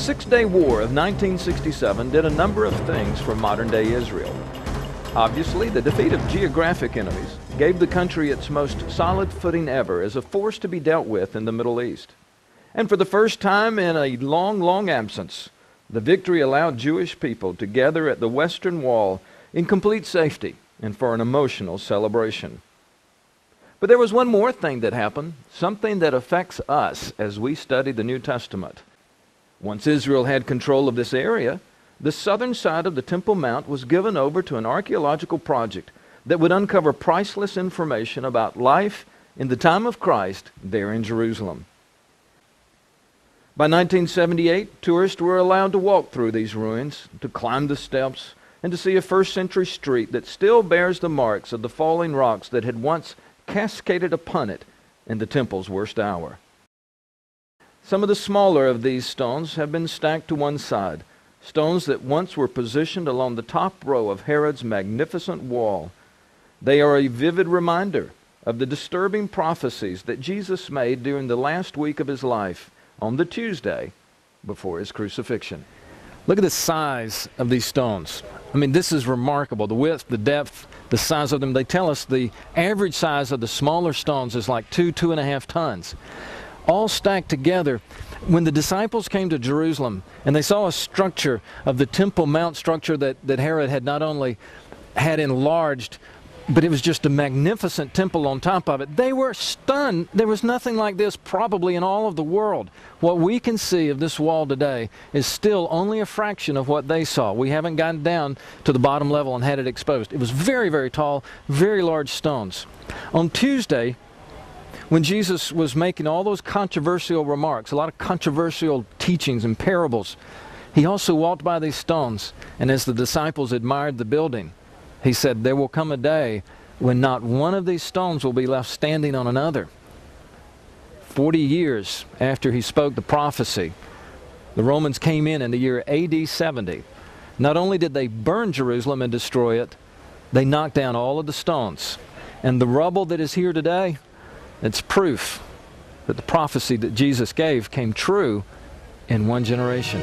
Six-Day War of 1967 did a number of things for modern-day Israel. Obviously, the defeat of geographic enemies gave the country its most solid footing ever as a force to be dealt with in the Middle East. And for the first time in a long, long absence, the victory allowed Jewish people to gather at the Western Wall in complete safety and for an emotional celebration. But there was one more thing that happened, something that affects us as we study the New Testament. Once Israel had control of this area, the southern side of the Temple Mount was given over to an archaeological project that would uncover priceless information about life in the time of Christ there in Jerusalem. By 1978, tourists were allowed to walk through these ruins, to climb the steps, and to see a first-century street that still bears the marks of the falling rocks that had once cascaded upon it in the temple's worst hour. Some of the smaller of these stones have been stacked to one side, stones that once were positioned along the top row of Herod's magnificent wall. They are a vivid reminder of the disturbing prophecies that Jesus made during the last week of his life, on the Tuesday before his crucifixion. Look at the size of these stones. I mean, this is remarkable. The width, the depth, the size of them. They tell us the average size of the smaller stones is like 2.5 tons. All stacked together. When the disciples came to Jerusalem and they saw a structure of the Temple Mount structure that Herod had not only had enlarged, but it was just a magnificent temple on top of it, they were stunned. There was nothing like this probably in all of the world. What we can see of this wall today is still only a fraction of what they saw. We haven't gotten down to the bottom level and had it exposed. It was very, very tall, very large stones. On Tuesday, when Jesus was making all those controversial remarks, a lot of controversial teachings and parables, he also walked by these stones, and as the disciples admired the building, he said, there will come a day when not one of these stones will be left standing on another. 40 years after he spoke the prophecy, the Romans came in the year AD 70. Not only did they burn Jerusalem and destroy it, they knocked down all of the stones. And the rubble that is here today, it's proof that the prophecy that Jesus gave came true in one generation.